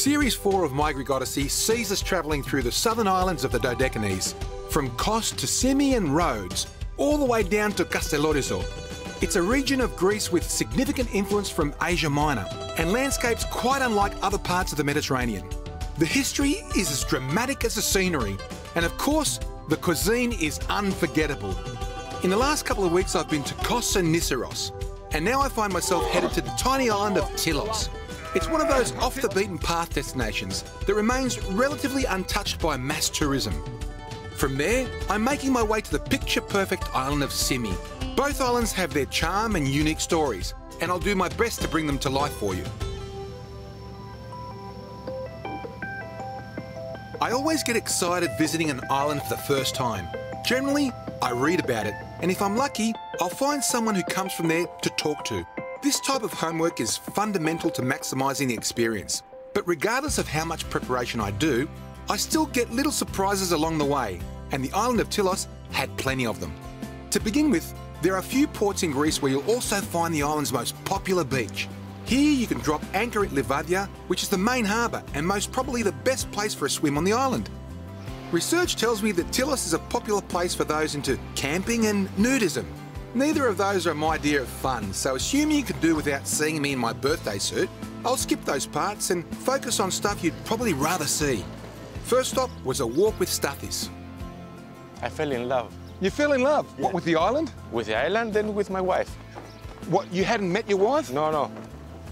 Series 4 of My Greek Odyssey sees us travelling through the southern islands of the Dodecanese, from Kos to Symi and Rhodes, all the way down to Kastellorizo. It's a region of Greece with significant influence from Asia Minor and landscapes quite unlike other parts of the Mediterranean. The history is as dramatic as the scenery, and of course, the cuisine is unforgettable. In the last couple of weeks, I've been to Kos and Nisiros, and now I find myself headed to the tiny island of Tήλος. It's one of those off-the-beaten-path destinations that remains relatively untouched by mass tourism. From there, I'm making my way to the picture-perfect island of Symi. Both islands have their charm and unique stories, and I'll do my best to bring them to life for you. I always get excited visiting an island for the first time. Generally, I read about it, and if I'm lucky, I'll find someone who comes from there to talk to. This type of homework is fundamental to maximising the experience, but regardless of how much preparation I do, I still get little surprises along the way, and the island of Tήλος had plenty of them. To begin with, there are a few ports in Greece where you'll also find the island's most popular beach. Here you can drop anchor at Livadia, which is the main harbour and most probably the best place for a swim on the island. Research tells me that Tήλος is a popular place for those into camping and nudism. Neither of those are my idea of fun, so assuming you can do without seeing me in my birthday suit, I'll skip those parts and focus on stuff you'd probably rather see. First stop was a walk with Stathis. I fell in love. You fell in love? Yeah. What, with the island? With the island and with my wife. What, you hadn't met your wife? No.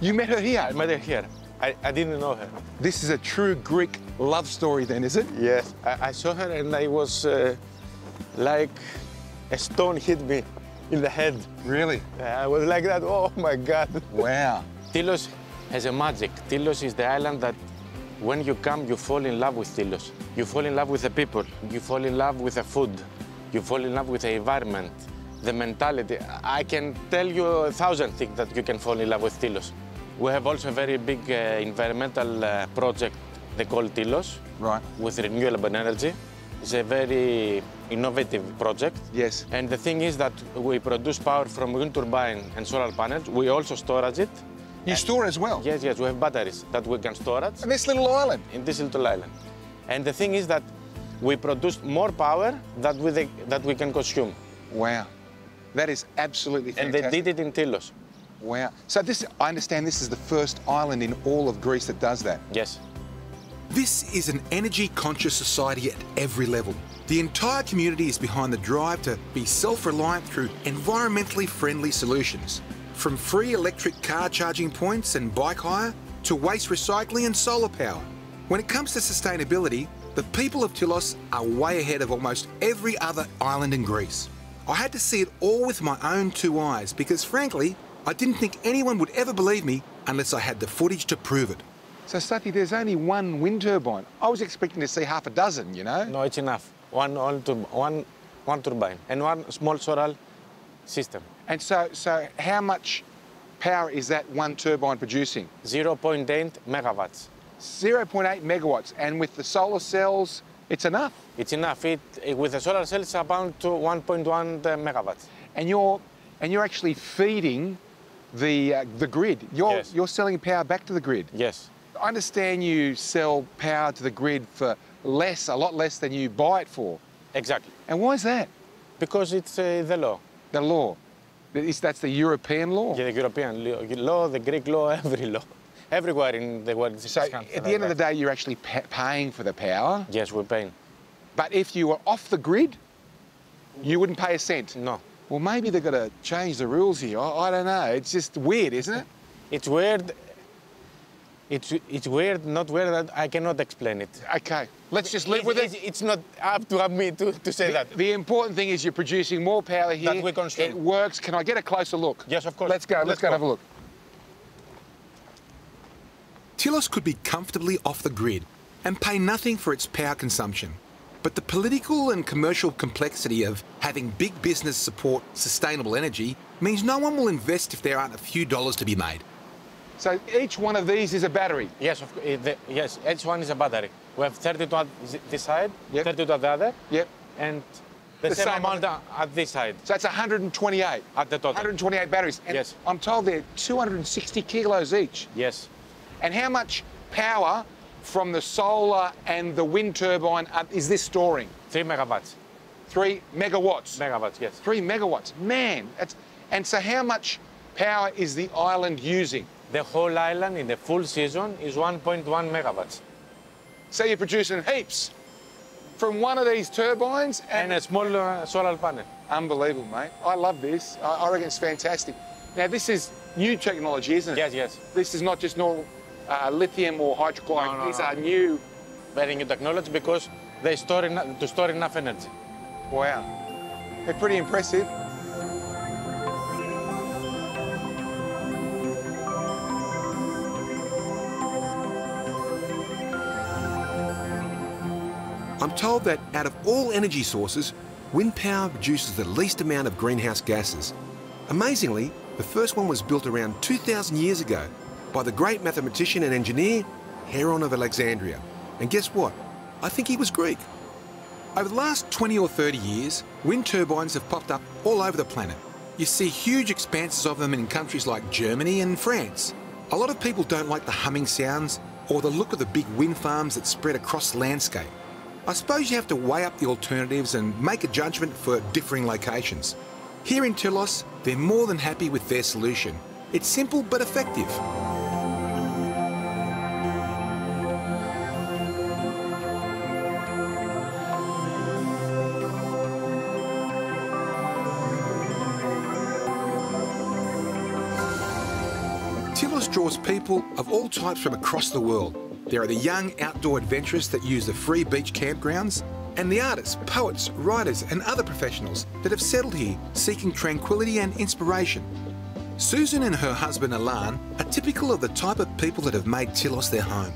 You met her here? I met her here. I didn't know her. This is a true Greek love story then, is it? Yes. I saw her and I was like a stone hit me in the head. Really? I was like that, oh my God. Wow. Tήλος has a magic. Tήλος is the island that when you come, you fall in love with Tήλος. You fall in love with the people. You fall in love with the food. You fall in love with the environment, the mentality. I can tell you 1,000 things that you can fall in love with Tήλος. We have also a very big environmental project they call Tήλος. Right. With renewable energy. It's a very innovative project. Yes. And the thing is that we produce power from wind turbine and solar panels. We also storage it. You store as well? Yes, we have batteries that we can storage. In this little island? In this little island. And the thing is that we produce more power that we can consume. Wow. That is absolutely fantastic. And they did it in Tήλος. Wow. So I understand this is the first island in all of Greece that does that? Yes. This is an energy-conscious society at every level. The entire community is behind the drive to be self-reliant through environmentally friendly solutions. From free electric car charging points and bike hire to waste recycling and solar power. When it comes to sustainability, the people of Tήλος are way ahead of almost every other island in Greece. I had to see it all with my own two eyes because, frankly, I didn't think anyone would ever believe me unless I had the footage to prove it. So, Stathi, there's only one wind turbine. I was expecting to see half a dozen, you know? No, it's enough. One turbine and one small solar system. And so how much power is that one turbine producing? 0.8 megawatts. 0.8 megawatts. And with the solar cells, it's enough? It's enough. With the solar cells, about 1.1 megawatts. And you're actually feeding the grid. Yes. You're selling power back to the grid. Yes. I understand you sell power to the grid for less, a lot less than you buy it for. Exactly. And why is that? Because it's the law. The law. That's the European law? Yeah, the European law, the Greek law, every law. Everywhere in the world. So at the end of the day, you're actually paying for the power? Yes, we're paying. But if you were off the grid, you wouldn't pay a cent? No. Well, maybe they've got to change the rules here. I don't know. It's just weird, isn't it? It's weird. It's weird, not weird, that I cannot explain it. OK, let's just live with it. It's not up to me to say that. The important thing is you're producing more power here. That we consume. It works. Can I get a closer look? Yes, of course. Let's go and have a look. Tήλος could be comfortably off the grid and pay nothing for its power consumption. But the political and commercial complexity of having big business support sustainable energy means no one will invest if there aren't a few dollars to be made. So each one of these is a battery? Yes, yes, each one is a battery. We have 32 at this side, yep. 32 at the other, yep. and the same amount at this side. So that's 128? At the total. 128 batteries? And yes. I'm told they're 260 kilos each? Yes. And how much power from the solar and the wind turbine is this storing? 3 megawatts. 3 megawatts? Megawatts, yes. 3 megawatts. Man, and so how much power is the island using? The whole island in the full season is 1.1 megawatts. So you're producing heaps from one of these turbines And a small solar panel. Unbelievable, mate. I love this. I reckon it's fantastic. Now, this is new technology, isn't it? Yes, yes. This is not just normal lithium or hydrochloric. No, These no. are new. Very new technology because they store enough energy. Wow. They're pretty impressive. I'm told that out of all energy sources, wind power produces the least amount of greenhouse gases. Amazingly, the first one was built around 2,000 years ago by the great mathematician and engineer Heron of Alexandria. And guess what? I think he was Greek. Over the last 20 or 30 years, wind turbines have popped up all over the planet. You see huge expanses of them in countries like Germany and France. A lot of people don't like the humming sounds or the look of the big wind farms that spread across the landscape. I suppose you have to weigh up the alternatives and make a judgment for differing locations. Here in Tήλος, they're more than happy with their solution. It's simple but effective. Tήλος draws people of all types from across the world. There are the young outdoor adventurers that use the free beach campgrounds, and the artists, poets, writers and other professionals that have settled here seeking tranquility and inspiration. Susan and her husband Alan are typical of the type of people that have made Tήλος their home.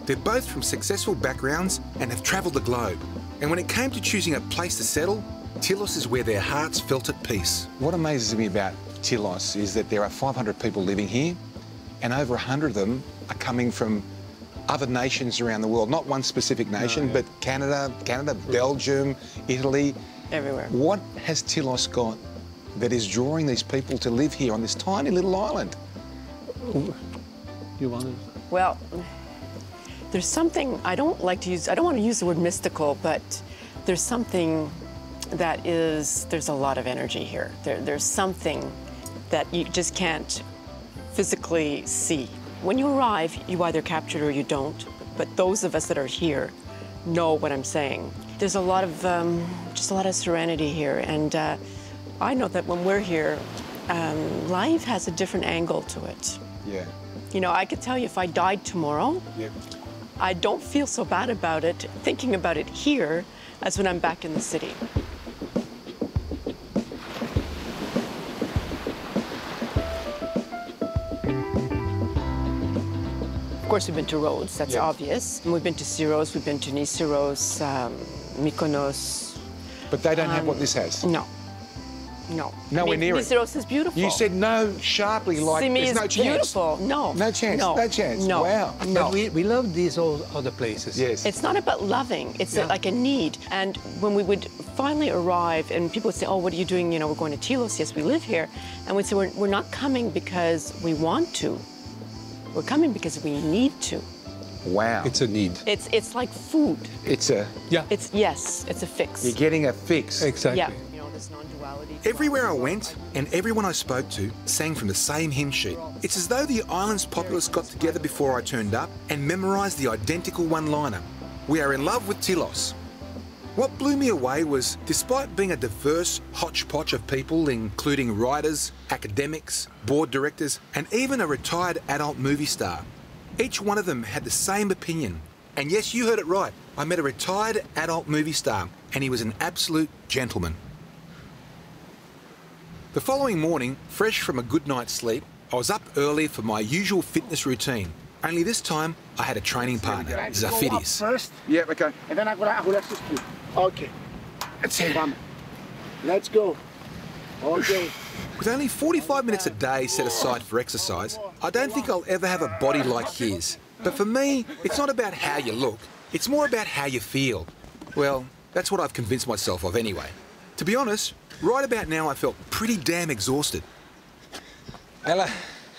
They're both from successful backgrounds and have travelled the globe. And when it came to choosing a place to settle, Tήλος is where their hearts felt at peace. What amazes me about Tήλος is that there are 500 people living here, and over 100 of them are coming from other nations around the world, not one specific nation, but Canada, Belgium, Italy. Everywhere. What has Tήλος got that is drawing these people to live here on this tiny little island? You want to? Well, there's something I don't want to use the word mystical, but there's something that there's a lot of energy here. There's something that you just can't physically see. When you arrive, you either capture it or you don't, but those of us that are here know what I'm saying. There's a lot of, just a lot of serenity here, and I know that when we're here, life has a different angle to it. Yeah. You know, I could tell you if I died tomorrow, I don't feel so bad about it, thinking about it here, as when I'm back in the city. Of course, we've been to Rhodes, that's obvious. And we've been to Syros, we've been to Nisiros, Mykonos. But they don't have what this has? No. No. Nowhere near it. Nisiros is beautiful. You said no sharply, like Symis there's no is chance. beautiful. No. No chance, no chance. No. Wow. No. But we love these all other places. Yes. It's not about loving, it's like a need. And when we would finally arrive and people would say, oh, what are you doing? You know, we're going to Tήλος. Yes, we live here. And we'd say, we're not coming because we want to. We're coming because we need to. Wow. It's a need. It's like food. It's a... Yeah. It's a fix. You're getting a fix. Exactly. Yeah. You know, this non-duality. Everywhere I went and everyone I spoke to sang from the same hymn sheet. It's as though the island's populace got together before I turned up and memorised the identical one-liner. We are in love with Tήλος. What blew me away was, despite being a diverse hodgepodge of people, including writers, academics, board directors, and even a retired adult movie star, each one of them had the same opinion. And yes, you heard it right. I met a retired adult movie star, and he was an absolute gentleman. The following morning, fresh from a good night's sleep, I was up early for my usual fitness routine. Only this time, I had a training partner, Zafidis. First, Yeah, okay. and then I'm gonna let's just do. Okay. That's it. Let's go. Okay. With only 45 minutes a day set aside for exercise, I don't think I'll ever have a body like his. But for me, it's not about how you look, it's more about how you feel. Well, that's what I've convinced myself of anyway. To be honest, right about now I felt pretty damn exhausted. Ella.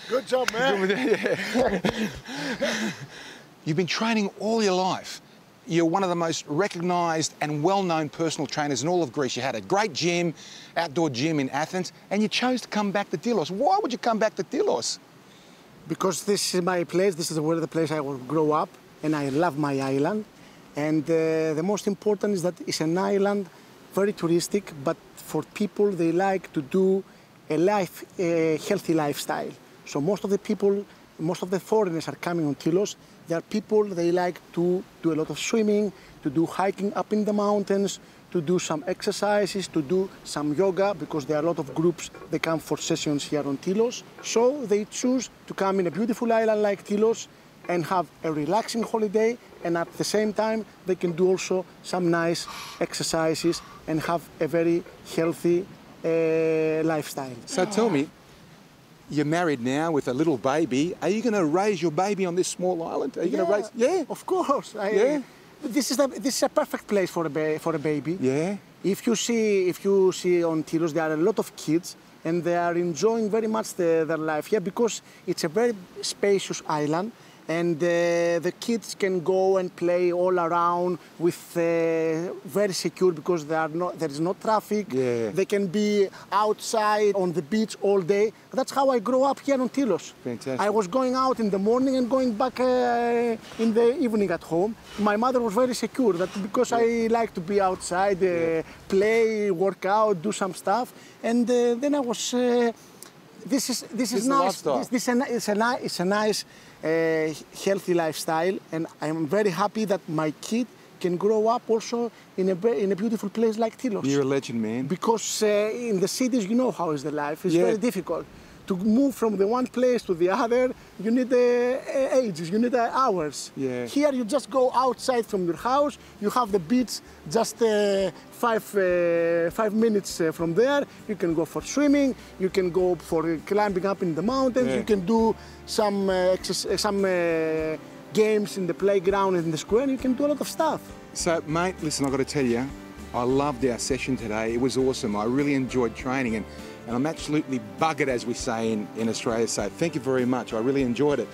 Good job, man. You've been training all your life. You're one of the most recognised and well-known personal trainers in all of Greece. You had a great gym, outdoor gym in Athens, and you chose to come back to Tήλος. Why would you come back to Tήλος? Because this is my place, this is where the place I will grow up, and I love my island. And the most important is that it's an island, very touristic, but for people, they like to do a healthy lifestyle. So most of the people, most of the foreigners are coming on Tήλος. There are people, they like to do a lot of swimming, to do hiking up in the mountains, to do some exercises, to do some yoga, because there are a lot of groups, they come for sessions here on Tήλος. So they choose to come in a beautiful island like Tήλος and have a relaxing holiday, and at the same time, they can do also some nice exercises and have a very healthy lifestyle. So tell me, you're married now with a little baby. Are you going to raise your baby on this small island? Are you going to raise? Yeah, of course. This is a perfect place for a baby. Yeah. If you see on Tήλος, there are a lot of kids, and they are enjoying very much their life here because it's a very spacious island. And the kids can go and play all around with very secure because there is no traffic. Yeah. They can be outside on the beach all day. That's how I grew up here on Tήλος. Fantastic. I was going out in the morning and going back in the evening at home. My mother was very secure that because I like to be outside, play, work out, do some stuff. And then I was. This is nice. It's a nice. Healthy lifestyle, and I'm very happy that my kid can grow up also in a beautiful place like Tήλος. You're a legend, man. Because in the cities, you know how is the life. It's very difficult. To move from the one place to the other, you need ages, you need hours. Yeah. Here you just go outside from your house, you have the beach just 5 minutes from there. You can go for swimming, you can go for climbing up in the mountains, you can do some games in the playground and in the square, you can do a lot of stuff. So, mate, listen, I've got to tell you, I loved our session today. It was awesome. I really enjoyed training, and I'm absolutely buggered, as we say in Australia. So thank you very much. I really enjoyed it.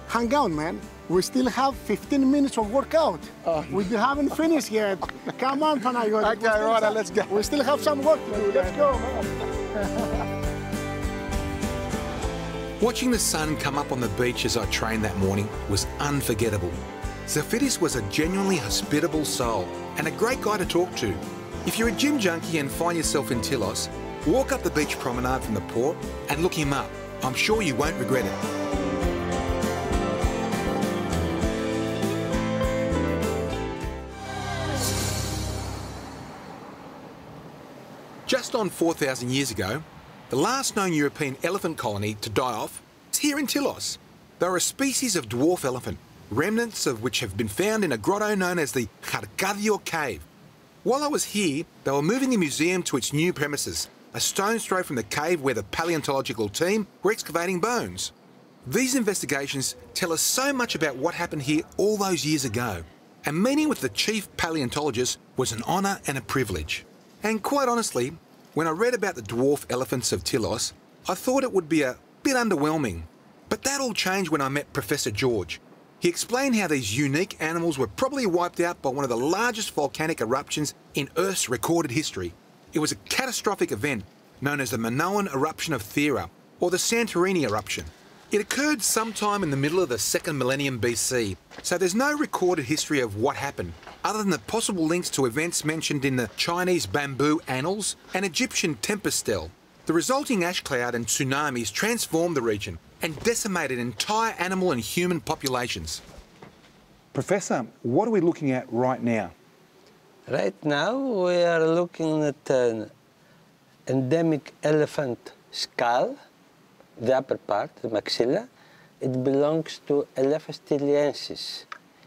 Hang on, man. We still have 15 minutes of workout. We haven't finished yet. Come on, Panagiotis. Okay, right, let's go. We still have some work to do. Let's go, man. Watching the sun come up on the beach as I trained that morning was unforgettable. Zafiris was a genuinely hospitable soul and a great guy to talk to. If you're a gym junkie and find yourself in Tήλος, walk up the beach promenade from the port and look him up. I'm sure you won't regret it. Just on 4,000 years ago, the last known European elephant colony to die off is here in Tήλος. They're a species of dwarf elephant, remnants of which have been found in a grotto known as the Charkadeo cave. While I was here, they were moving the museum to its new premises, a stone's throw from the cave where the paleontological team were excavating bones. These investigations tell us so much about what happened here all those years ago, and meeting with the chief paleontologist was an honour and a privilege. And quite honestly, when I read about the dwarf elephants of Tήλος, I thought it would be a bit underwhelming. But that all changed when I met Professor George. He explained how these unique animals were probably wiped out by one of the largest volcanic eruptions in Earth's recorded history. It was a catastrophic event known as the Minoan eruption of Thera, or the Santorini eruption. It occurred sometime in the middle of the 2nd millennium BC, so there's no recorded history of what happened, other than the possible links to events mentioned in the Chinese bamboo annals and Egyptian tempest stele. The resulting ash cloud and tsunamis transformed the region and decimated entire animal and human populations. Professor, what are we looking at right now? Right now we are looking at an endemic elephant skull, the upper part, the maxilla. It belongs to Elephas tiliensis.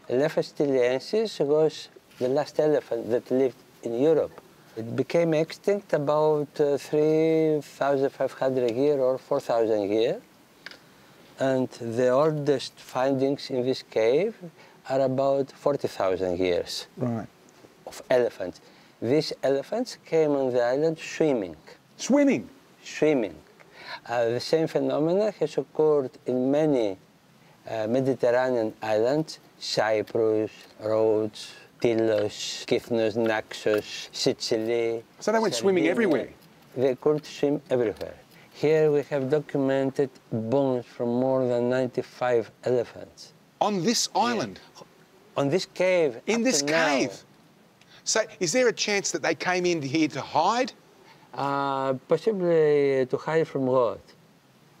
Elephas tiliensis was the last elephant that lived in Europe. It became extinct about 3,500 years or 4,000 years. And the oldest findings in this cave are about 40,000 years of elephants. These elephants came on the island swimming. Swimming? Swimming. The same phenomena has occurred in many Mediterranean islands, Cyprus, Rhodes, Tήλος, Kythnos, Naxos, Sicily. So they went swimming everywhere? They could swim everywhere. Here we have documented bones from more than 95 elephants. On this island? On this cave. In this cave? So is there a chance that they came in here to hide? Possibly to hide from what?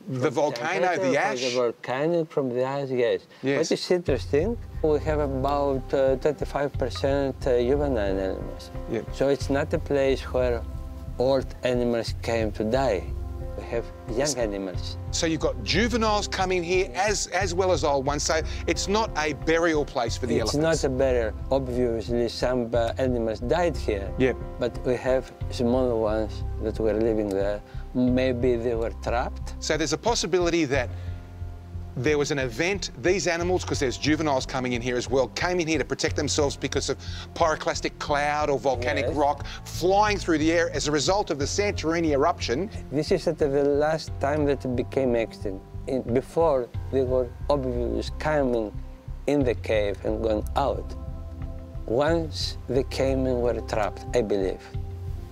The volcano, the ash? The volcano, from the ash, yes. Yes. What is interesting, we have about 25% juvenile animals. Yeah. So it's not a place where old animals came to die. We have young animals. So you've got juveniles coming here as well as old ones. So it's not a burial place for the elephants. It's not a burial. Obviously, some animals died here. Yeah. But we have smaller ones that were living there. Maybe they were trapped. So there's a possibility that there was an event, these animals, because there's juveniles coming in here as well, came in here to protect themselves because of pyroclastic cloud or volcanic rock flying through the air as a result of the Santorini eruption. This is at the last time that it became extinct. Before, they were obviously coming in the cave and going out. Once they came and were trapped, I believe.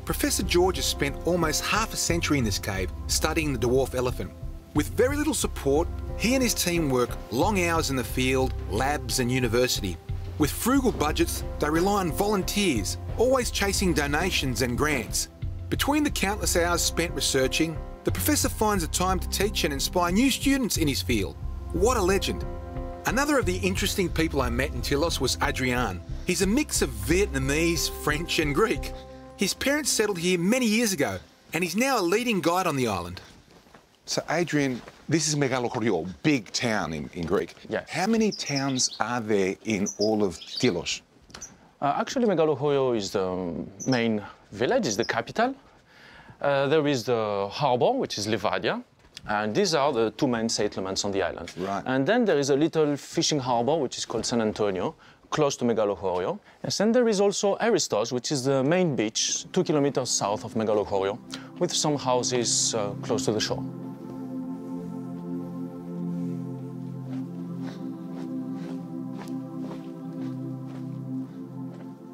Professor George has spent almost half a century in this cave studying the dwarf elephant. With very little support, he and his team work long hours in the field, labs and university. With frugal budgets, they rely on volunteers, always chasing donations and grants. Between the countless hours spent researching, the professor finds the time to teach and inspire new students in his field. What a legend. Another of the interesting people I met in Tήλος was Adrian. He's a mix of Vietnamese, French and Greek. His parents settled here many years ago, and he's now a leading guide on the island. So, Adrian, this is Megalochorio, big town in Greek. Yes. How many towns are there in all of Tήλος? Actually, Megalochorio is the main village, is the capital. There is the harbour, which is Livadia, and these are the two main settlements on the island. Right. And then there is a little fishing harbour, which is called San Antonio, close to Megalochorio. Yes, and there is also Aristos, which is the main beach, 2 kilometers south of Megalochorio, with some houses close to the shore.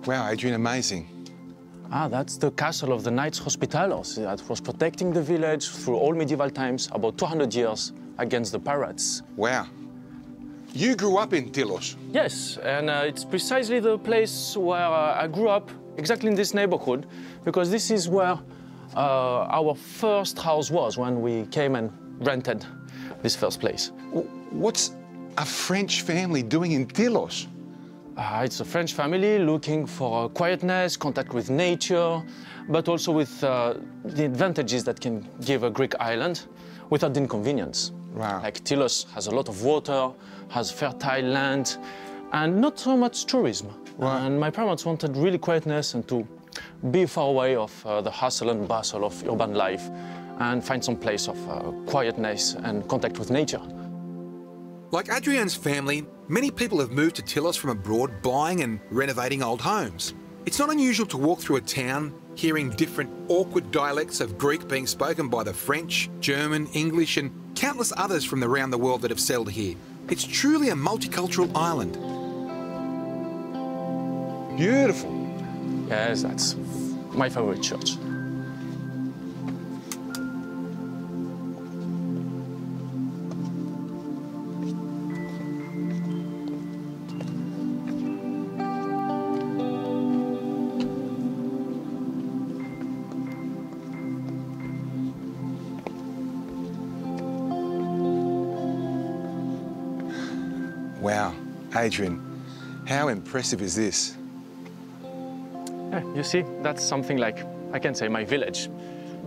Wow, Adrian, amazing. That's the castle of the Knights Hospitalos that was protecting the village through all medieval times, about 200 years, against the pirates. Wow. You grew up in Tήλος? Yes, and it's precisely the place where I grew up, exactly in this neighborhood, because this is where our first house was when we came and rented this first place. What's a French family doing in Tήλος? It's a French family looking for quietness, contact with nature, but also with the advantages that can give a Greek island without the inconvenience. Wow. Like Tήλος has a lot of water, has fertile land, and not so much tourism. Right. And my parents wanted really quietness and to be far away of the hustle and bustle of urban life and find some place of quietness and contact with nature. Like Adrian's family, many people have moved to Tήλος from abroad, buying and renovating old homes. It's not unusual to walk through a town hearing different awkward dialects of Greek being spoken by the French, German, English and countless others from around the world that have settled here. It's truly a multicultural island. Beautiful. Yes, that's my favorite church. Wow, Adrian, how impressive is this? Yeah, you see, that's something like, I can say, my village.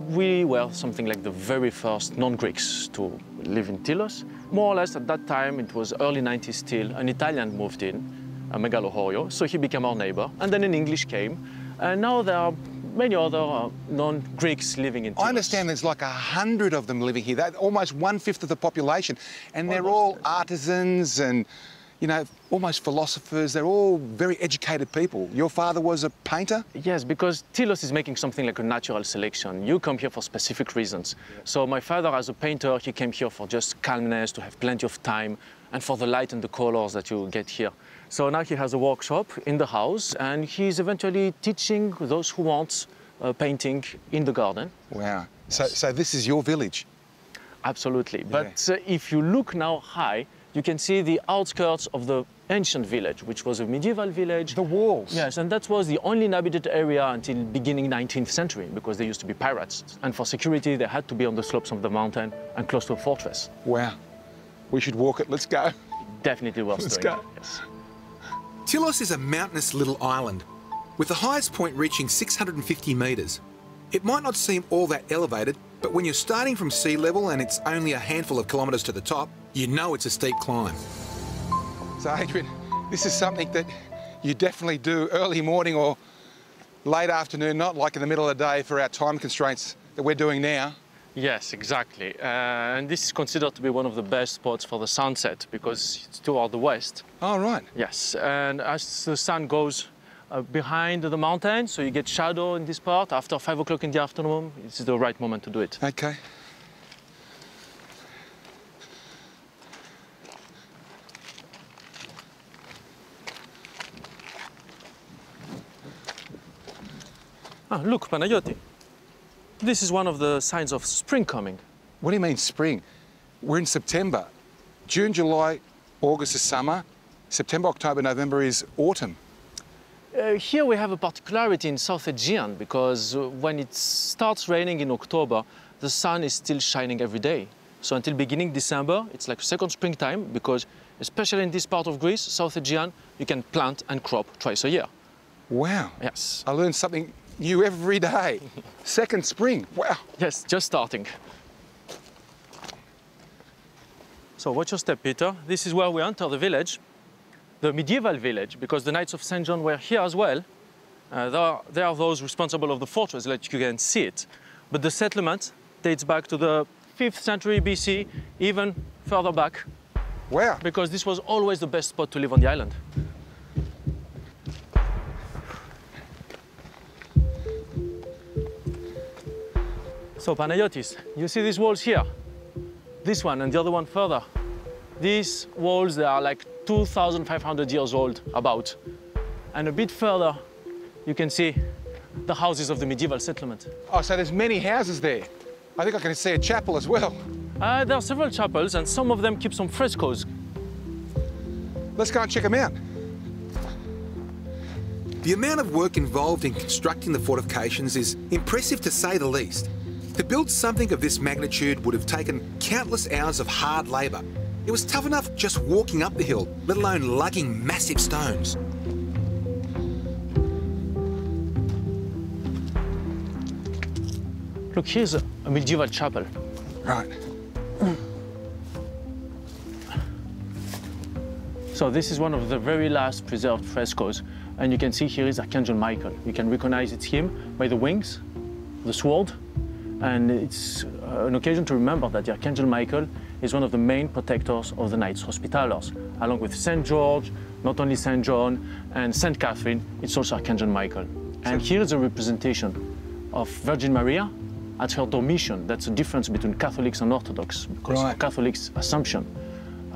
We were something like the very first non-Greeks to live in Tήλος. More or less at that time, it was early 90s still, an Italian moved in, Megalochorio, so he became our neighbor. And then an English came, and now there are many other non-Greeks living in Tήλος. I understand there's like 100 of them living here. They're almost 1/5 of the population. And they're all artisans and, you know, almost philosophers. They're all very educated people. Your father was a painter? Yes, because Tήλος is making something like a natural selection. You come here for specific reasons. So my father, as a painter, he came here for just calmness, to have plenty of time, and for the light and the colors that you get here. So now he has a workshop in the house, and he's eventually teaching those who want painting in the garden. Wow. So this is your village? Absolutely. But if you look now high, you can see the outskirts of the ancient village, which was a medieval village. The walls? Yes, and that was the only inhabited area until beginning 19th century, because there used to be pirates. And for security, they had to be on the slopes of the mountain and close to a fortress. Wow. We should walk it. Let's go. Definitely worth Let's doing. go. Yes. Tήλος is a mountainous little island, with the highest point reaching 650 metres. It might not seem all that elevated, but when you're starting from sea level and it's only a handful of kilometres to the top, you know it's a steep climb. So Adrian, this is something that you definitely do early morning or late afternoon, not like in the middle of the day for our time constraints that we're doing now. Yes, exactly. And this is considered to be one of the best spots for the sunset because it's toward the west. Oh, right. Yes, and as the sun goes behind the mountain, so you get shadow in this part, after 5 o'clock in the afternoon, it's the right moment to do it. Okay. Ah, look, Panayoti. This is one of the signs of spring coming. What do you mean spring? We're in September. June, July, August is summer. September, October, November is autumn. Here we have a particularity in South Aegean because when it starts raining in October, the sun is still shining every day. So until beginning December, it's like second springtime because especially in this part of Greece, South Aegean, you can plant and crop twice a year. Wow. Yes. I learn something new every day. Second spring, wow. Yes, just starting. So watch your step, Peter. This is where we enter the village, the medieval village, because the Knights of St. John were here as well. They are those responsible of the fortress, like you can see it. But the settlement dates back to the 5th century BC, even further back. Wow. Because this was always the best spot to live on the island. So Panayotis, you see these walls here? This one and the other one further. These walls, they are like 2,500 years old, about. And a bit further, you can see the houses of the medieval settlement. Oh, so there's many houses there. I think I can see a chapel as well. There are several chapels, and some of them keep some frescoes. Let's go and check them out. The amount of work involved in constructing the fortifications is impressive to say the least. To build something of this magnitude would have taken countless hours of hard labour. It was tough enough just walking up the hill, let alone lugging massive stones. Look, here's a medieval chapel. Right. So this is one of the very last preserved frescoes. And you can see here is Archangel Michael. You can recognize it's him by the wings, the sword. And it's an occasion to remember that the Archangel Michael is one of the main protectors of the Knights Hospitallers, along with St. George, not only St. John, and St. Catherine, it's also Archangel Michael. And here is a representation of Virgin Maria at her Dormition. That's the difference between Catholics and Orthodox, because for Catholics, Assumption.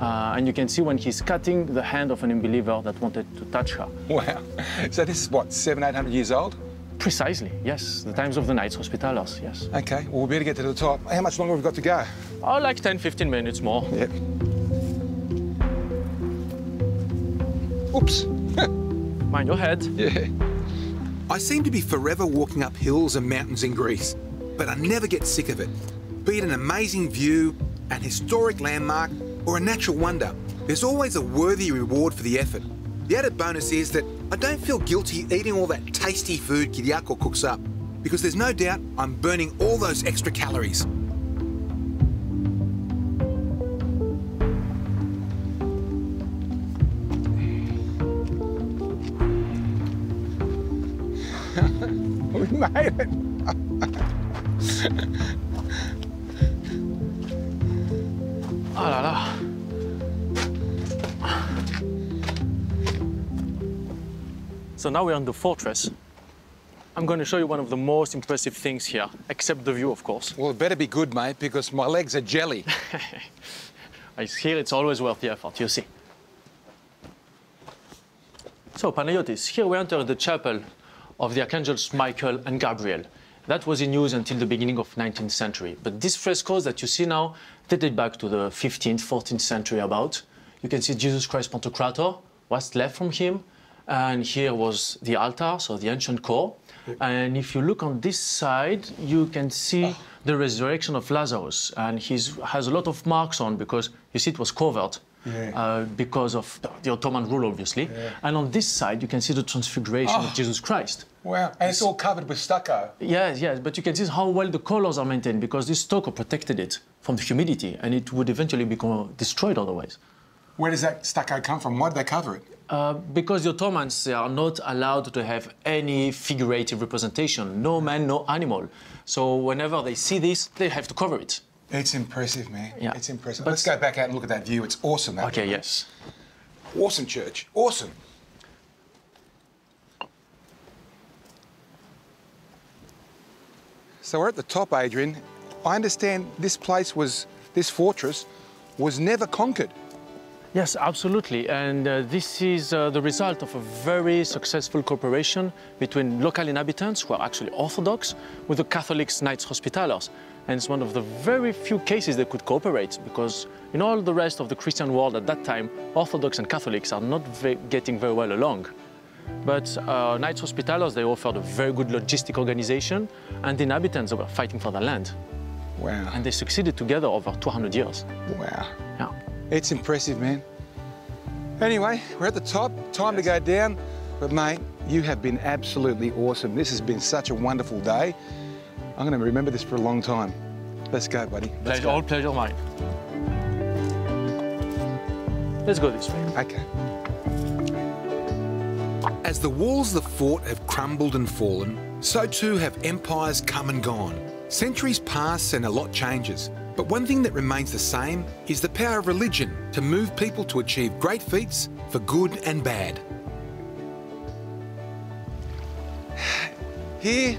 And you can see when he's cutting the hand of an unbeliever that wanted to touch her. Wow. So this is what, 700, 800 years old? Precisely, yes. The times of the Knights Hospitallers, yes. Okay, well, we better get to the top. How much longer have we got to go? Oh, like 10, 15 minutes more. Yep. Oops. Mind your head. Yeah. I seem to be forever walking up hills and mountains in Greece, but I never get sick of it. Be it an amazing view, an historic landmark, or a natural wonder, there's always a worthy reward for the effort. The added bonus is that I don't feel guilty eating all that tasty food Kyriako cooks up, because there's no doubt I'm burning all those extra calories. We made it. Ah la la. So now we're on the fortress. I'm going to show you one of the most impressive things here, except the view, of course. Well, it better be good, mate, because my legs are jelly. Here it's always worth the effort, you see. So, Panayotis, here we enter the chapel of the Archangels Michael and Gabriel. That was in use until the beginning of 19th century. But these frescoes that you see now, they date back to the 15th, 14th century about. You can see Jesus Christ Pantocrator, what's left from him. And here was the altar, so the ancient core. And if you look on this side, you can see the resurrection of Lazarus. And he has a lot of marks on because, you see, it was covered because of the Ottoman rule, obviously. Yeah. And on this side, you can see the transfiguration of Jesus Christ. Wow, and it's all covered with stucco. Yes, yes, but you can see how well the colors are maintained because this stucco protected it from the humidity and it would eventually become destroyed otherwise. Where does that stucco come from? Why did they cover it? Because the Ottomans are not allowed to have any figurative representation, no man, no animal. So whenever they see this, they have to cover it. It's impressive, man. Yeah. It's impressive. Let's go back out and look at that view. It's awesome. Okay, yes. Awesome church. Awesome. So we're at the top, Adrian. I understand this fortress was never conquered. Yes, absolutely. And this is the result of a very successful cooperation between local inhabitants, who are actually Orthodox, with the Catholic Knights Hospitallers. And it's one of the very few cases they could cooperate, because in all the rest of the Christian world at that time, Orthodox and Catholics are not getting very well along. But Knights Hospitallers, they offered a very good logistic organization, and the inhabitants were fighting for their land. Wow. And they succeeded together over 200 years. Wow. Yeah. It's impressive, man. Anyway, we're at the top, time to go down. But mate, you have been absolutely awesome. This has been such a wonderful day. I'm going to remember this for a long time. Let's go, buddy. All pleasure mine. Let's go this way. Okay. As the walls of the fort have crumbled and fallen, so too have empires come and gone. Centuries pass and a lot changes. But one thing that remains the same is the power of religion to move people to achieve great feats for good and bad. Here,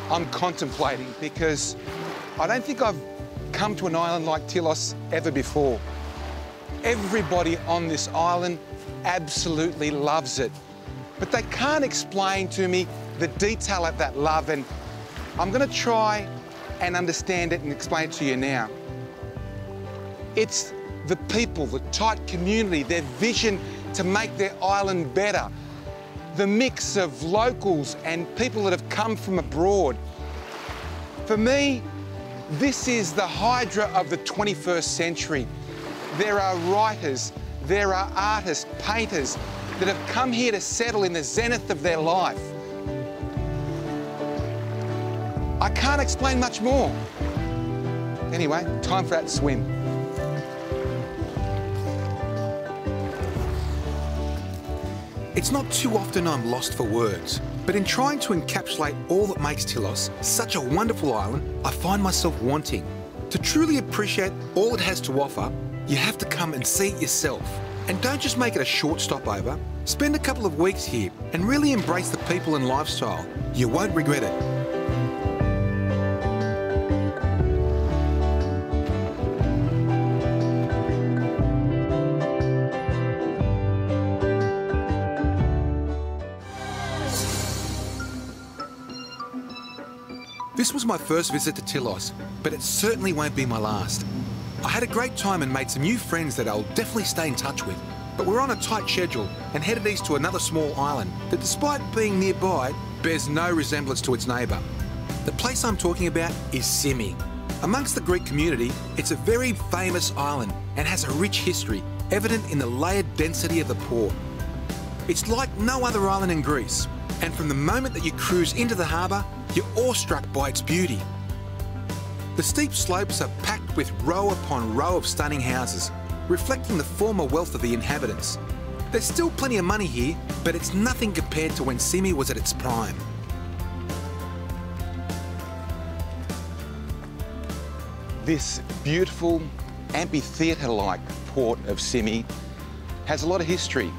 I'm contemplating because I don't think I've come to an island like Tilos ever before. Everybody on this island absolutely loves it, but they can't explain to me the detail of that love, and I'm going to try and understand it and explain it to you now. It's the people, the tight community, their vision to make their island better, the mix of locals and people that have come from abroad. For me, this is the Hydra of the 21st century. There are writers, there are artists, painters that have come here to settle in the zenith of their life. I can't explain much more. Anyway, time for that swim. It's not too often I'm lost for words, but in trying to encapsulate all that makes Tilos such a wonderful island, I find myself wanting. To truly appreciate all it has to offer, you have to come and see it yourself. And don't just make it a short stopover. Spend a couple of weeks here and really embrace the people and lifestyle. You won't regret it. This was my first visit to Tilos, but it certainly won't be my last. I had a great time and made some new friends that I'll definitely stay in touch with. But we're on a tight schedule and headed east to another small island that, despite being nearby, bears no resemblance to its neighbour. The place I'm talking about is Symi. Amongst the Greek community, it's a very famous island and has a rich history, evident in the layered density of the port. It's like no other island in Greece, and from the moment that you cruise into the harbour, you're awestruck by its beauty. The steep slopes are packed with row upon row of stunning houses, reflecting the former wealth of the inhabitants. There's still plenty of money here, but it's nothing compared to when Symi was at its prime. This beautiful amphitheatre-like port of Symi has a lot of history.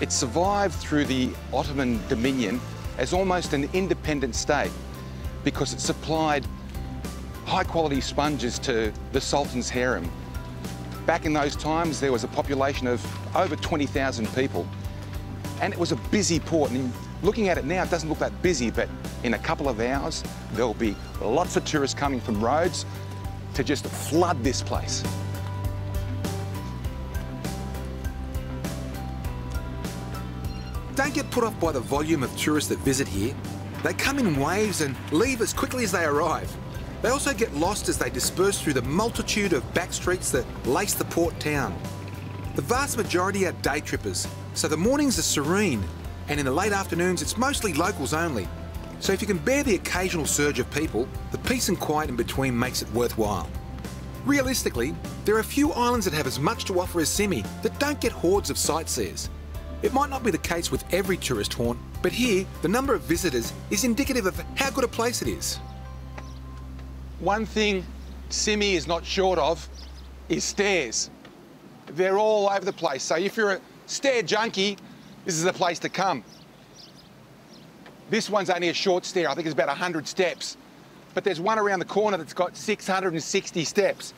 It survived through the Ottoman dominion as almost an independent state because it supplied high-quality sponges to the Sultan's harem. Back in those times, there was a population of over 20,000 people, and it was a busy port. And looking at it now, it doesn't look that busy, but in a couple of hours, there'll be lots of tourists coming from Rhodes to just flood this place. Don't get put off by the volume of tourists that visit here. They come in waves and leave as quickly as they arrive. They also get lost as they disperse through the multitude of back streets that lace the port town. The vast majority are day trippers, so the mornings are serene, and in the late afternoons it's mostly locals only. So if you can bear the occasional surge of people, the peace and quiet in between makes it worthwhile. Realistically, there are few islands that have as much to offer as Simi that don't get hordes of sightseers. It might not be the case with every tourist haunt, but here, the number of visitors is indicative of how good a place it is. One thing Simi is not short of is stairs. They're all over the place. So if you're a stair junkie, this is the place to come. This one's only a short stair. I think it's about 100 steps. But there's one around the corner that's got 660 steps.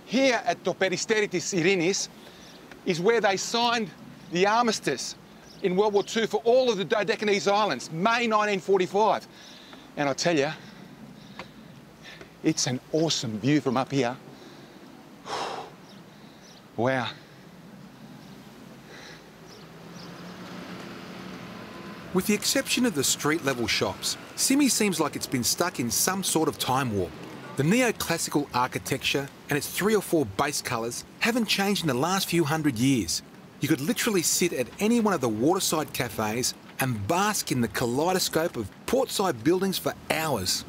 Here at το Περιστέρι της Ειρήνης is where they signed the armistice in World War II for all of the Dodecanese Islands, May 1945. And I tell you, it's an awesome view from up here. Wow. With the exception of the street-level shops, Simi seems like it's been stuck in some sort of time warp. The neoclassical architecture and its 3 or 4 base colours haven't changed in the last few hundred years. You could literally sit at any one of the waterside cafes and bask in the kaleidoscope of portside buildings for hours.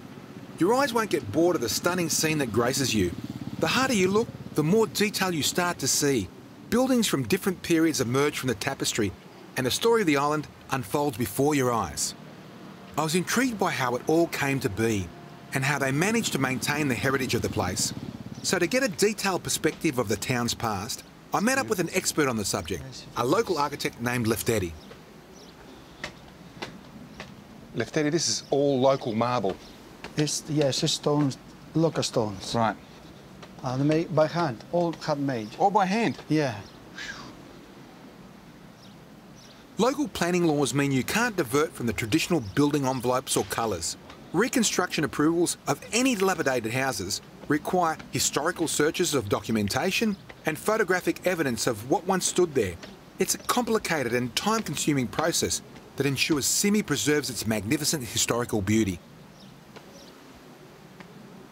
Your eyes won't get bored of the stunning scene that graces you. The harder you look, the more detail you start to see. Buildings from different periods emerge from the tapestry, and the story of the island unfolds before your eyes. I was intrigued by how it all came to be, and how they managed to maintain the heritage of the place. So to get a detailed perspective of the town's past, I met up with an expert on the subject, a local architect named Leftetti. Leftetti, this is all local marble. Yes, it's stones, local stones. Right. They're made by hand, all handmade. All by hand? Yeah. Local planning laws mean you can't divert from the traditional building envelopes or colours. Reconstruction approvals of any dilapidated houses require historical searches of documentation and photographic evidence of what once stood there. It's a complicated and time-consuming process that ensures Simi preserves its magnificent historical beauty.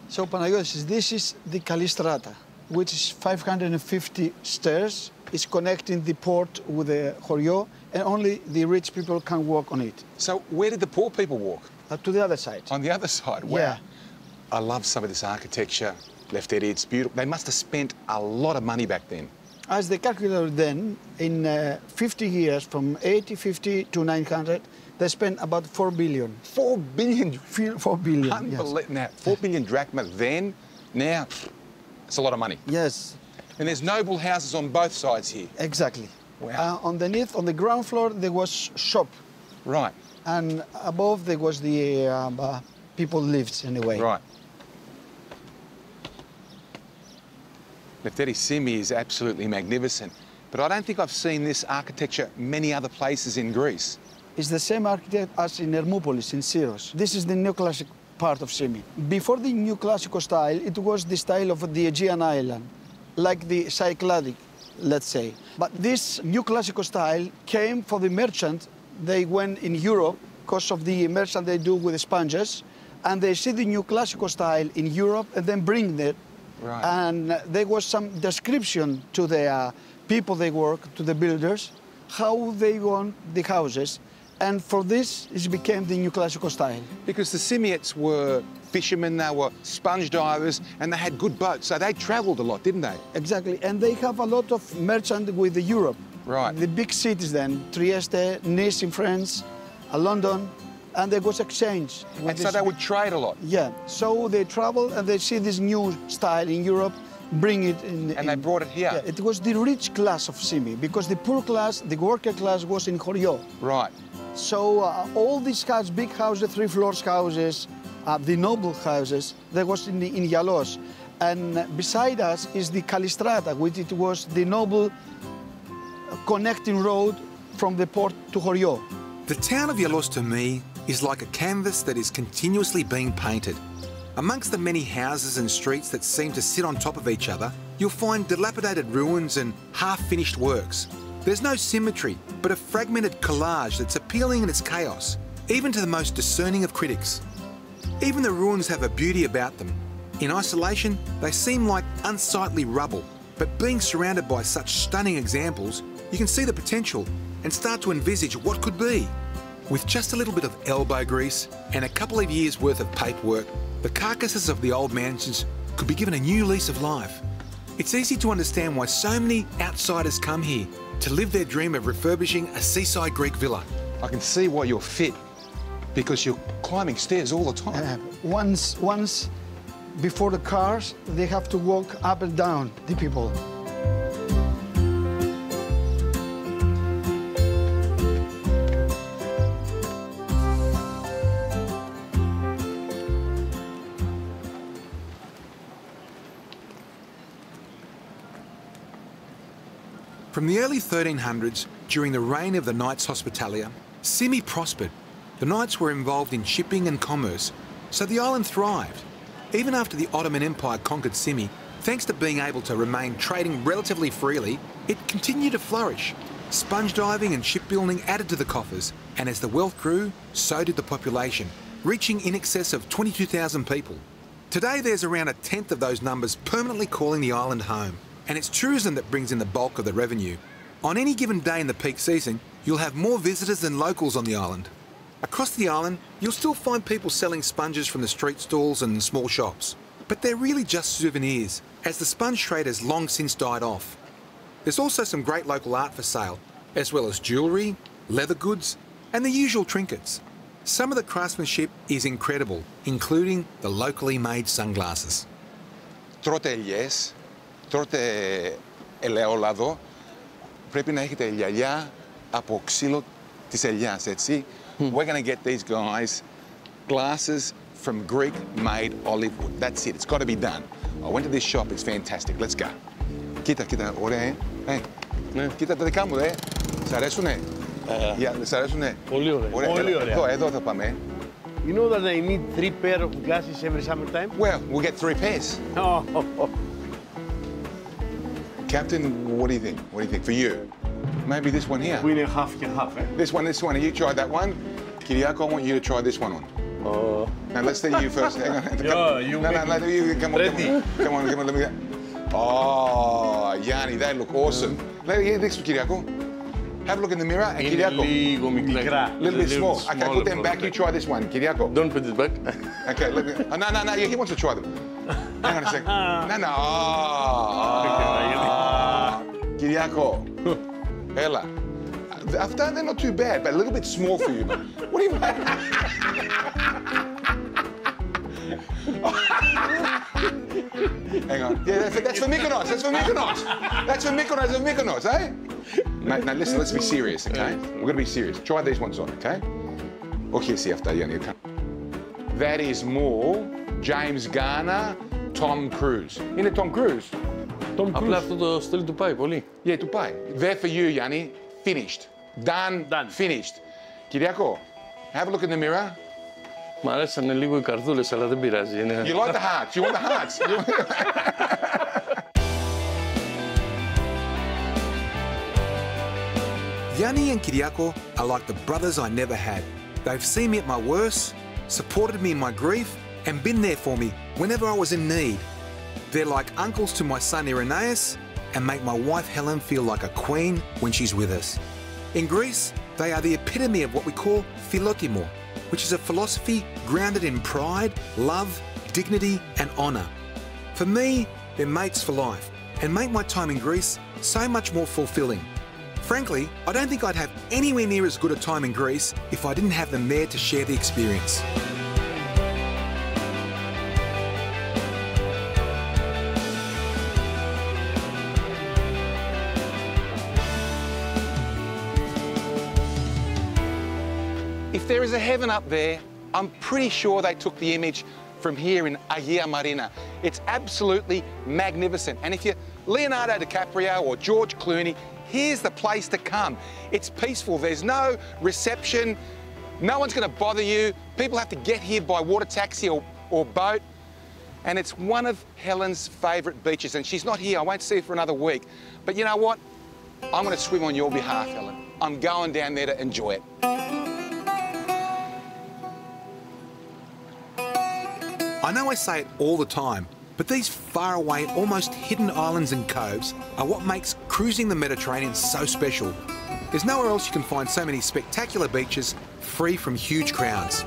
So, Panagiotis, this is the Kalistrata, which is 550 stairs. It's connecting the port with the Χωριό, and only the rich people can walk on it. So where did the poor people walk? To the other side. On the other side? Wow. Yeah. I love some of this architecture, Leftetti. It's beautiful. They must have spent a lot of money back then. As they calculated then, in 50 years, from 850 to 900, they spent about 4 billion. 4 billion? 4 billion, Unbelievable. yes. Now, 4 billion drachma then, now, it's a lot of money. Yes. And there's noble houses on both sides here. Exactly. Wow. Underneath, on the ground floor, there was shop. Right. And above, there was the people lived anyway. Right. Leftetti, Simi is absolutely magnificent, but I don't think I've seen this architecture many other places in Greece. It's the same architect as in Hermopolis, in Syros. This is the neoclassic part of Simi. Before the neoclassical style, it was the style of the Aegean island, like the Cycladic, let's say. But this neoclassical style came for the merchant. They went in Europe because of the merchant they do with the sponges, and they see the neoclassical style in Europe and then bring it. Right. And there was some description to the people they work, to the builders, how they want the houses. And for this, it became the neoclassical style. Because the Simiots were fishermen, they were sponge divers, and they had good boats, so they travelled a lot, didn't they? Exactly, and they have a lot of merchant with Europe. Right. The big cities then, Trieste, Nice in France, London, and there was exchange. And so they would trade a lot? Yeah, so they travel and they see this new style in Europe, bring it in. And they brought it here? Yeah, it was the rich class of Simi, because the poor class, the worker class, was in Χωριό. Right. So all these houses, big houses, 3 floors houses, the noble houses, that was in Yalos. And beside us is the Kalistrata, which it was the noble connecting road from the port to Χωριό. The town of Yalos to me is like a canvas that is continuously being painted. Amongst the many houses and streets that seem to sit on top of each other, you'll find dilapidated ruins and half-finished works. There's no symmetry, but a fragmented collage that's appealing in its chaos, even to the most discerning of critics. Even the ruins have a beauty about them. In isolation, they seem like unsightly rubble, but being surrounded by such stunning examples, you can see the potential and start to envisage what could be. With just a little bit of elbow grease and a couple of years' worth of paperwork, the carcasses of the old mansions could be given a new lease of life. It's easy to understand why so many outsiders come here to live their dream of refurbishing a seaside Greek villa. I can see why you're fit, because you're climbing stairs all the time. Once before the cars, they have to walk up and down, the people. From the early 1300s, during the reign of the Knights Hospitalia, Simi prospered. The Knights were involved in shipping and commerce, so the island thrived. Even after the Ottoman Empire conquered Simi, thanks to being able to remain trading relatively freely, it continued to flourish. Sponge diving and shipbuilding added to the coffers, and as the wealth grew, so did the population, reaching in excess of 22,000 people. Today there's around a tenth of those numbers permanently calling the island home. And it's tourism that brings in the bulk of the revenue. On any given day in the peak season, you'll have more visitors than locals on the island. Across the island, you'll still find people selling sponges from the street stalls and small shops. But they're really just souvenirs, as the sponge trade has long since died off. There's also some great local art for sale, as well as jewellery, leather goods, and the usual trinkets. Some of the craftsmanship is incredible, including the locally made sunglasses. Τρώτε ελιές, τρώτε ελαιόλαδο, πρέπει να έχετε λιαλιά από ξύλο της ελιάς, έτσι. We're going to get these guys glasses from Greek-made olive wood. That's it. It's got to be done. I went to this shop. It's fantastic. Let's go. Κοίτα, κοίτα, ωραία, ναι. Κοίτα τα δικά μου, Σ' αρέσουνε? Σ' αρέσουνε? Πολύ ωραία. Πολύ ωραία. Εδώ θα πάμε. You know that I need 3 pairs of glasses every summertime? Well, we'll get 3 pairs. Oh. Captain, what do you think? What do you think? For you? Maybe this one here. We need half and half, eh? This one. You try that one. Kyriako, I want you to try this one on. Oh. Now, let's see you first. Hang on. Yeah, you you come on, ready. Come on, let me get. Oh, Yanni, they look awesome. Let me get this to Kyriako. Have a look in the mirror and Kyriako. A little bit small. Okay, put them back. You try this one, Kyriako. Don't put it back. Okay, let me. Oh, no, he wants to try them. Hang on a second. No. Kyriako. Ella. After they're not too bad, but a little bit small for you. What do you mean? Hang on. Yeah, that's for Mykonos. That's for Mykonos. That's for Mykonos, eh? Mate, now listen, let's be serious, okay? We're going to be serious. Try these ones on, okay? Okay, see after you. That is more James Garner, Tom Cruise. Είναι Tom Cruise. Tom Cruise. Απλά αυτό το στυλ του πάει πολύ. Yeah, του πάει. There for you, Yanni. Finished. Done. Finished. Kyriako, have a look in the mirror. Μ' αρέσανε λίγο οι καρδούλες, αλλά δεν πειράζει. You like the hearts. You want the hearts. Yanni and Kyriako are like the brothers I never had. They've seen me at my worst, supported me in my grief, and been there for me whenever I was in need. They're like uncles to my son Irenaeus and make my wife Helen feel like a queen when she's with us. In Greece, they are the epitome of what we call philotimo, which is a philosophy grounded in pride, love, dignity, and honour. For me, they're mates for life and make my time in Greece so much more fulfilling. Frankly, I don't think I'd have anywhere near as good a time in Greece if I didn't have them there to share the experience. If there is a heaven up there, I'm pretty sure they took the image from here in Agia Marina. It's absolutely magnificent. And if you're Leonardo DiCaprio or George Clooney, here's the place to come. It's peaceful, there's no reception, no one's gonna bother you. People have to get here by water taxi or boat. And it's one of Helen's favourite beaches, and she's not here, I won't see her for another week. But you know what? I'm gonna swim on your behalf, Helen. I'm going down there to enjoy it. I know I say it all the time, but these faraway, almost hidden islands and coves are what makes cruising the Mediterranean so special. There's nowhere else you can find so many spectacular beaches free from huge crowds.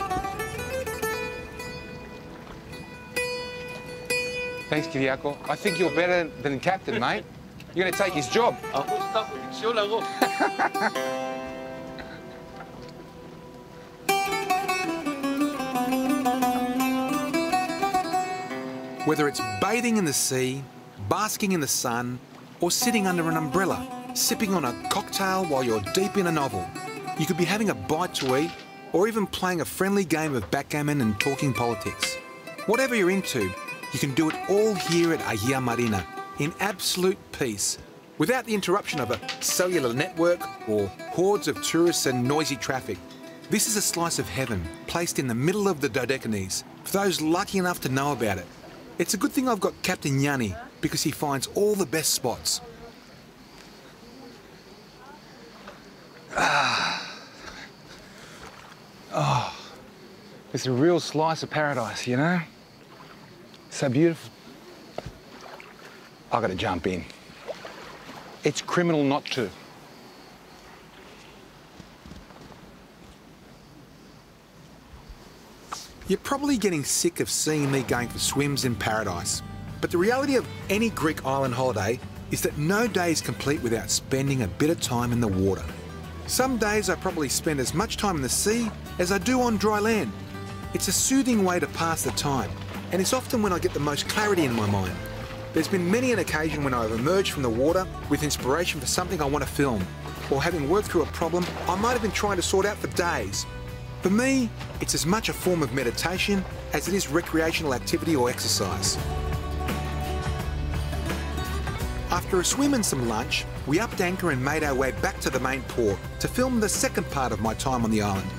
Thanks, Kyriako. I think you're better than captain, mate. You're gonna take his job. Whether it's bathing in the sea, basking in the sun, or sitting under an umbrella, sipping on a cocktail while you're deep in a novel, you could be having a bite to eat, or even playing a friendly game of backgammon and talking politics. Whatever you're into, you can do it all here at Agia Marina, in absolute peace, without the interruption of a cellular network or hordes of tourists and noisy traffic. This is a slice of heaven, placed in the middle of the Dodecanese, for those lucky enough to know about it. It's a good thing I've got Captain Yanni, because he finds all the best spots. Oh, it's a real slice of paradise, you know? So beautiful. I gotta jump in. It's criminal not to. You're probably getting sick of seeing me going for swims in paradise. But the reality of any Greek island holiday is that no day is complete without spending a bit of time in the water. Some days I probably spend as much time in the sea as I do on dry land. It's a soothing way to pass the time, and it's often when I get the most clarity in my mind. There's been many an occasion when I've emerged from the water with inspiration for something I want to film, or having worked through a problem I might have been trying to sort out for days. For me, it's as much a form of meditation as it is recreational activity or exercise. After a swim and some lunch, we upped anchor and made our way back to the main port to film the second part of my time on the island.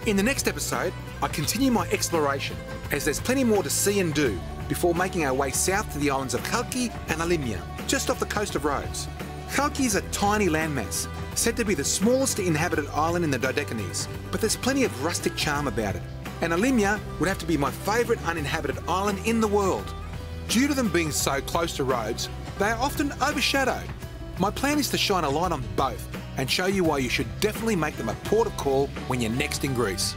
In the next episode, I continue my exploration, as there's plenty more to see and do before making our way south to the islands of Chalki and Alimia, just off the coast of Rhodes. Chalki is a tiny landmass, said to be the smallest inhabited island in the Dodecanese, but there's plenty of rustic charm about it. And Alimia would have to be my favourite uninhabited island in the world. Due to them being so close to Rhodes, they are often overshadowed. My plan is to shine a light on both and show you why you should definitely make them a port of call when you're next in Greece.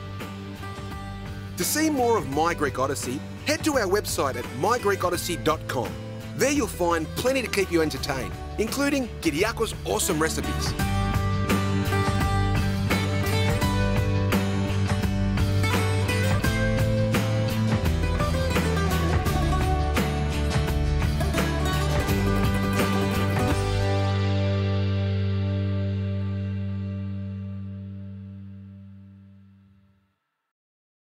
To see more of My Greek Odyssey, head to our website at mygreekodyssey.com. There you'll find plenty to keep you entertained, including Kyriako's awesome recipes.